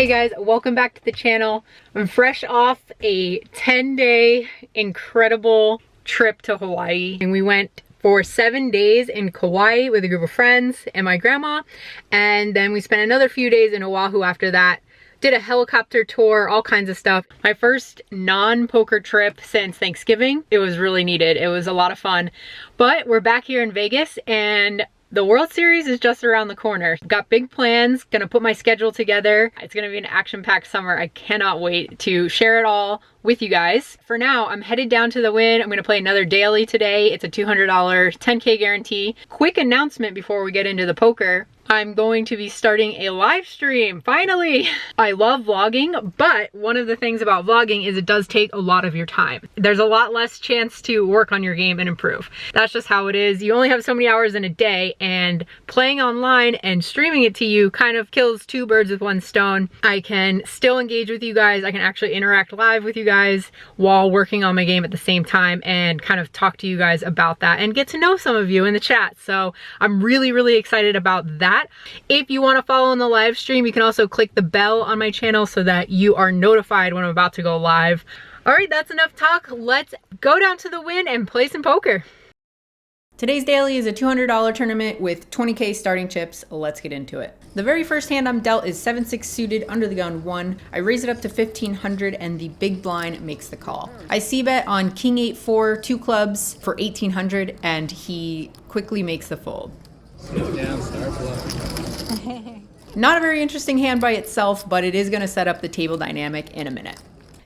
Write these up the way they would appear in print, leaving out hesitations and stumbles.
guys, welcome back to the channel. I'm fresh off a 10-day incredible trip to Hawaii, and we went for 7 days in Kauai with a group of friends and my grandma, and then we spent another few days in Oahu after that. Did a helicopter tour, all kinds of stuff. My first non-poker trip since Thanksgiving. It was really needed. It was a lot of fun. But we're back here in Vegas, and the World Series is just around the corner. Got big plans, gonna put my schedule together. It's gonna be an action-packed summer. I cannot wait to share it all with you guys. For now, I'm headed down to the Wynn. I'm gonna play another daily today. It's a $200 10K guarantee. Quick announcement before we get into the poker. I'm going to be starting a live stream, finally! I love vlogging, but one of the things about vlogging is it does take a lot of your time. There's a lot less chance to work on your game and improve. That's just how it is. You only have so many hours in a day, and playing online and streaming it to you kind of kills two birds with one stone. I can still engage with you guys. I can actually interact live with you guys while working on my game at the same time and kind of talk to you guys about that and get to know some of you in the chat. So I'm really, really excited about that. If you want to follow in the live stream, you can also click the bell on my channel so that you are notified when I'm about to go live. All right, that's enough talk. Let's go down to the Wynn and play some poker. Today's daily is a $200 tournament with 20K starting chips. Let's get into it. The very first hand I'm dealt is 7-6 suited under the gun 1. I raise it up to 1500 and the big blind makes the call. I c-bet on King 8-4, 2 clubs for 1800, and he quickly makes the fold. Down, star flow. Not a very interesting hand by itself, but it is going to set up the table dynamic in a minute.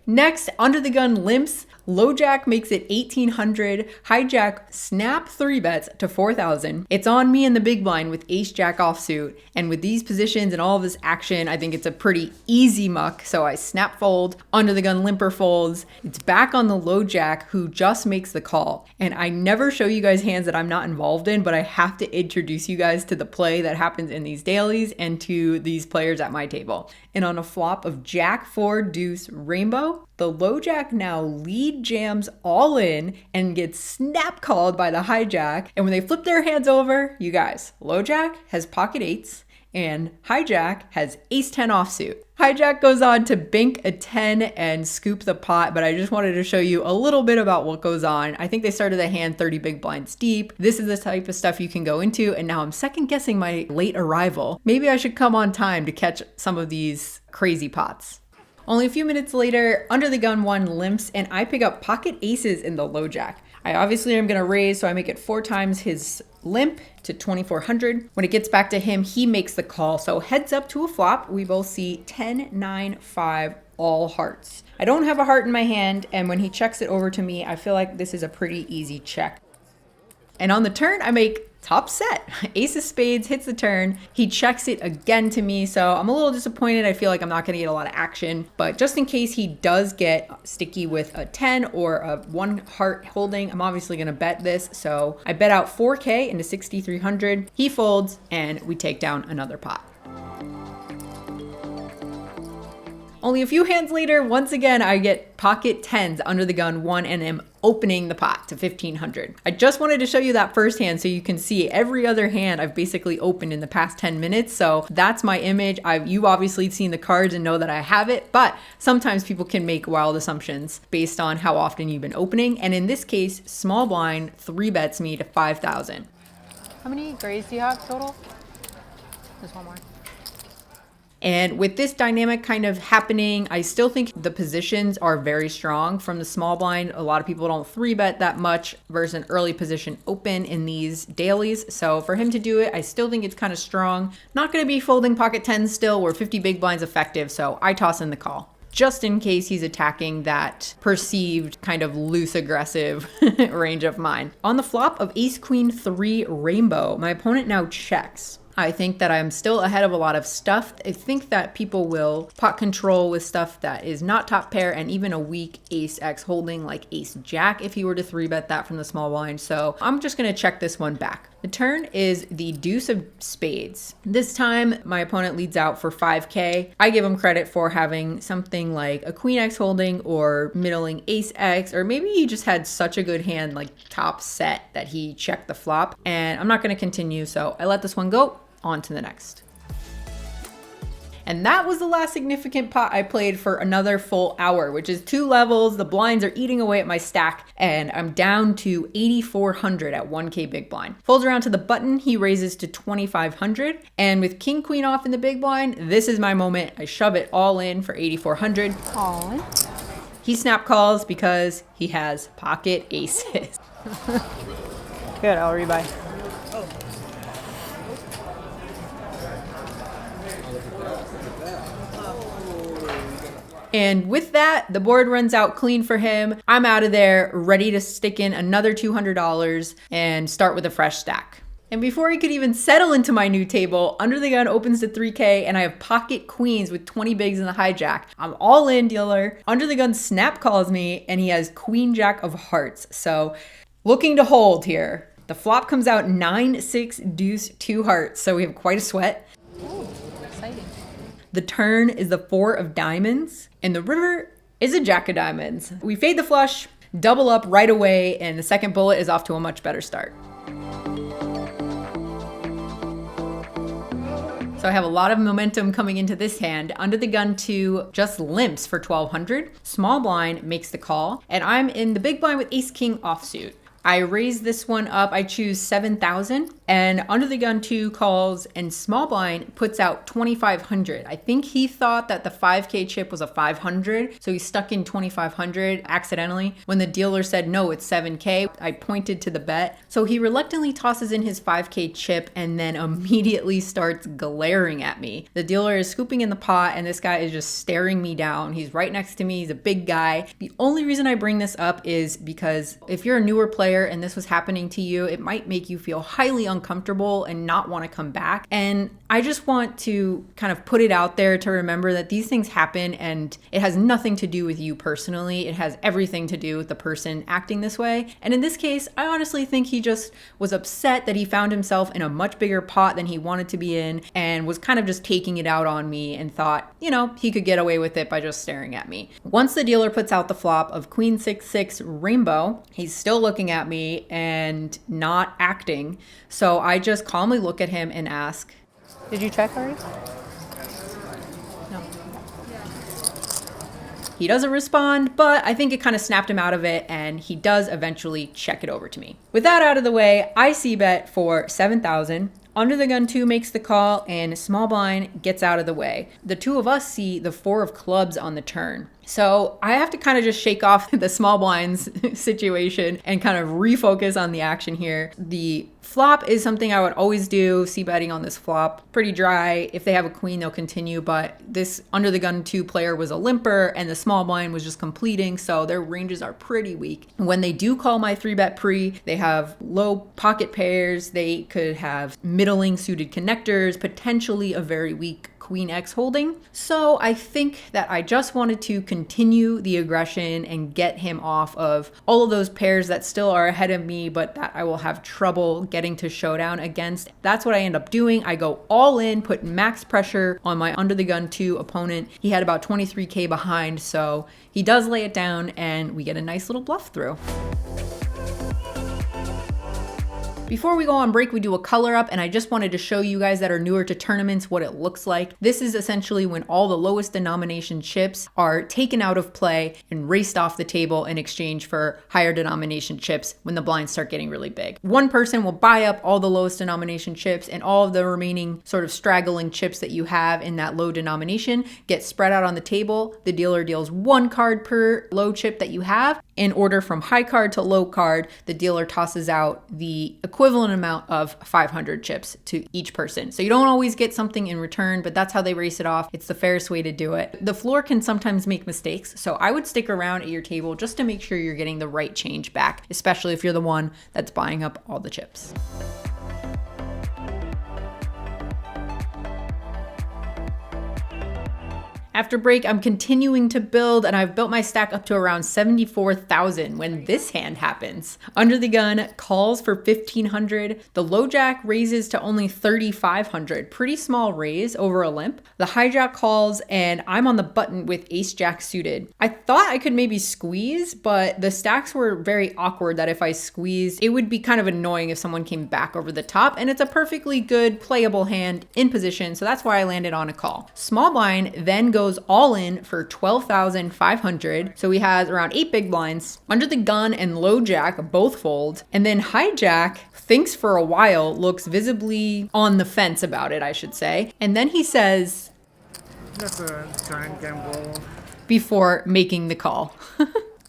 Next, under the gun limps. Low jack makes it 1800, hijack snap 3 bets to 4000. It's on me in the big blind with ace jack offsuit, and with these positions and all of this action, I think it's a pretty easy muck, so I snap fold. Under the gun limper folds. It's back on the low jack, who just makes the call. And I never show you guys hands that I'm not involved in, but I have to introduce you guys to the play that happens in these dailies and to these players at my table. And on a flop of jack 4 deuce rainbow, the low jack now lead jams all in and gets snap called by the hijack. And when they flip their hands over, you guys, low jack has pocket 8s and hijack has ace 10 offsuit. Hijack goes on to bank a 10 and scoop the pot, but I just wanted to show you a little bit about what goes on. I think they started the hand 30 big blinds deep. This is the type of stuff you can go into, and now I'm second guessing my late arrival. Maybe I should come on time to catch some of these crazy pots. Only a few minutes later, under the gun 1 limps, and I pick up pocket aces in the low jack. I obviously am going to raise, so I make it 4 times his limp to 2400. When it gets back to him, he makes the call. So heads up to a flop, we both see 10, 9, 5, all hearts. I don't have a heart in my hand, and when he checks it over to me, I feel like this is a pretty easy check. And on the turn, I make top set. Ace of spades hits the turn. He checks it again to me, so I'm a little disappointed. I feel like I'm not going to get a lot of action, but just in case he does get sticky with a 10 or a 1 heart holding, I'm obviously going to bet this. So I bet out 4K into 6,300. He folds, and we take down another pot. Only a few hands later, once again, I get pocket 10s under the gun 1 and am opening the pot to 1500. I just wanted to show you that first hand so you can see every other hand I've basically opened in the past 10 minutes. So that's my image. You've obviously seen the cards and know that I have it, but sometimes people can make wild assumptions based on how often you've been opening. And in this case, small blind 3 bets me to 5,000. How many grays do you have total? Just one more. And with this dynamic kind of happening, I still think the positions are very strong from the small blind. A lot of people don't 3-bet that much versus an early position open in these dailies. So for him to do it, I still think it's kind of strong. Not going to be folding pocket 10s still. We're 50 big blinds effective, so I toss in the call, just in case he's attacking that perceived kind of loose aggressive range of mine. On the flop of ace queen 3 rainbow, my opponent now checks. I think that I'm still ahead of a lot of stuff. I think that people will pot control with stuff that is not top pair and even a weak ace X holding like ace jack if he were to 3-bet that from the small blind. So I'm just going to check this one back. The turn is the deuce of spades. This time my opponent leads out for 5K. I give him credit for having something like a queen X holding or middling ace X, or maybe he just had such a good hand like top set that he checked the flop, and I'm not going to continue, so I let this one go. On to the next. And that was the last significant pot I played for another full hour, which is 2 levels. The blinds are eating away at my stack, and I'm down to 8,400 at 1K big blind. Folds around to the button, he raises to 2,500. And with king queen off in the big blind, this is my moment. I shove it all in for 8,400. Aww. He snap calls because he has pocket aces. Good, I'll rebuy. And with that, the board runs out clean for him. I'm out of there, ready to stick in another $200 and start with a fresh stack. And before he could even settle into my new table, Under the Gun opens to 3K and I have pocket queens with 20 bigs in the hijack. I'm all in, dealer. Under the Gun snap calls me and he has queen jack of hearts. So looking to hold here. The flop comes out 9, 6, deuce, 2 hearts. So we have quite a sweat. Ooh, exciting. The turn is the 4 of diamonds and the river is a jack of diamonds. We fade the flush, double up right away, and the second bullet is off to a much better start. So I have a lot of momentum coming into this hand. Under the Gun 2 just limps for 1,200. Small blind makes the call, and I'm in the big blind with ace king offsuit. I raise this one up, I choose 7,000, and Under the Gun 2 calls and small blind puts out 2,500. I think he thought that the 5K chip was a 500, so he stuck in 2,500 accidentally. When the dealer said, no, it's 7K, I pointed to the bet. So he reluctantly tosses in his 5K chip and then immediately starts glaring at me. The dealer is scooping in the pot and this guy is just staring me down. He's right next to me, he's a big guy. The only reason I bring this up is because if you're a newer player and this was happening to you, it might make you feel highly uncomfortable and not want to come back. And I just want to kind of put it out there to remember that these things happen and it has nothing to do with you personally. It has everything to do with the person acting this way. And in this case, I honestly think he just was upset that he found himself in a much bigger pot than he wanted to be in and was kind of just taking it out on me and thought, you know, he could get away with it by just staring at me. Once the dealer puts out the flop of queen 6-6 rainbow, he's still looking at me and not acting. So I just calmly look at him and ask, Did you check already? no. He doesn't respond, but I think it kind of snapped him out of it and he does eventually check it over to me. With that out of the way, I c-bet for 7,000. Under the Gun 2 makes the call and small blind gets out of the way. The two of us see the 4 of clubs on the turn. So I have to kind of just shake off the small blinds situation and kind of refocus on the action here. The flop is something I would always do, c-betting on this flop. Pretty dry. If they have a queen, they'll continue, but this Under the Gun 2 player was a limper and the small blind was just completing, so their ranges are pretty weak. When they do call my 3-bet pre, they have low pocket pairs, they could have middling suited connectors, potentially a very weak Queen X holding. So I think that I just wanted to continue the aggression and get him off of all of those pairs that still are ahead of me, but that I will have trouble getting to showdown against. That's what I end up doing. I go all in, put max pressure on my Under the Gun 2 opponent. He had about 23K behind, so he does lay it down and we get a nice little bluff through. Before we go on break, we do a color up, and I just wanted to show you guys that are newer to tournaments what it looks like. This is essentially when all the lowest denomination chips are taken out of play and raced off the table in exchange for higher denomination chips when the blinds start getting really big. One person will buy up all the lowest denomination chips, and all of the remaining sort of straggling chips that you have in that low denomination get spread out on the table. The dealer deals 1 card per low chip that you have. In order from high card to low card, the dealer tosses out the equivalent amount of 500 chips to each person. So you don't always get something in return, but that's how they race it off. It's the fairest way to do it. The floor can sometimes make mistakes, so I would stick around at your table just to make sure you're getting the right change back, especially if you're the one that's buying up all the chips. After break, I'm continuing to build and I've built my stack up to around 74,000 when this hand happens. Under the gun calls for 1,500. The low jack raises to only 3,500. Pretty small raise over a limp. The hijack calls and I'm on the button with ace jack suited. I thought I could maybe squeeze, but the stacks were very awkward that if I squeezed, it would be kind of annoying if someone came back over the top, and it's a perfectly good playable hand in position, so that's why I landed on a call. Small blind then goes all in for 12,500, so he has around 8 big blinds. Under the gun and low jack both fold, and then hijack thinks for a while, looks visibly on the fence about it, I should say, and then he says, That's a giant gamble. before making the call.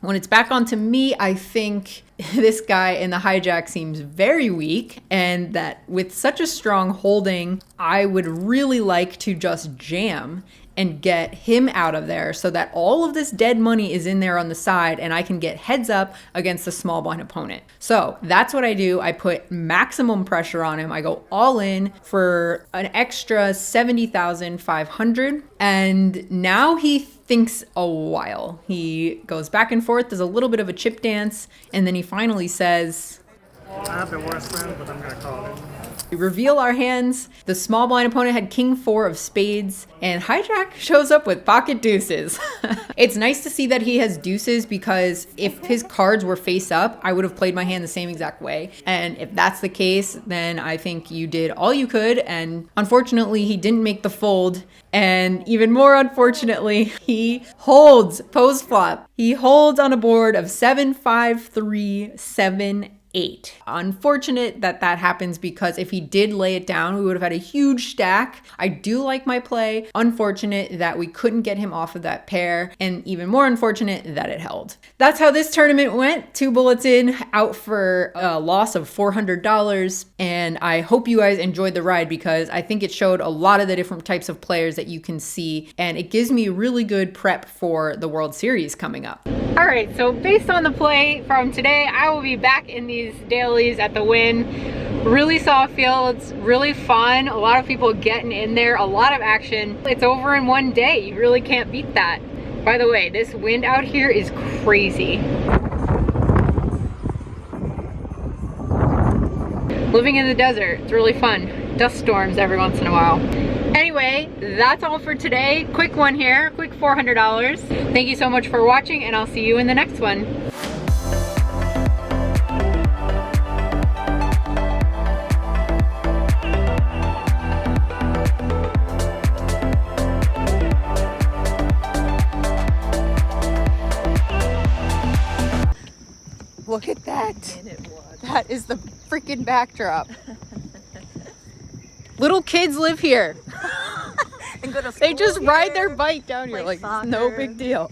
When it's back onto me, I think this guy in the hijack seems very weak, and that with such a strong holding, I would really like to just jam and get him out of there so that all of this dead money is in there on the side and I can get heads up against the small blind opponent. So that's what I do. I put maximum pressure on him. I go all in for an extra 70,500, and now he thinks a while. He goes back and forth, does a little bit of a chip dance, and then he finally says, I have the worst hand, but I'm gonna call it. we reveal our hands. The small blind opponent had king 4 of spades, and hijack shows up with pocket deuces. It's nice to see that he has deuces, because if his cards were face up, I would have played my hand the same exact way. And if that's the case, then I think you did all you could, and unfortunately he didn't make the fold. And even more unfortunately, he holds post flop. He holds on a board of 7-5-3-7-8. Unfortunate that that happens, because if he did lay it down, we would have had a huge stack. I do like my play. Unfortunate that we couldn't get him off of that pair, and even more unfortunate that it held. That's how this tournament went. 2 bullets in, out for a loss of $400. And I hope you guys enjoyed the ride, because I think it showed a lot of the different types of players that you can see, and it gives me really good prep for the World Series coming up. All right, so based on the play from today, I will be back in these dailies at the Wynn. Really soft fields, really fun, a lot of people getting in there, a lot of action. It's over in one day. You really can't beat that. By the way, this wind out here is crazy. Living in the desert, it's really fun. Dust storms every once in a while. Anyway, that's all for today. Quick one here, quick $400. Thank you so much for watching, and I'll see you in the next one. Look at that. That is the freaking backdrop. Little kids live here. And go to school They just ride here, their bike down here play like no soccer. big deal.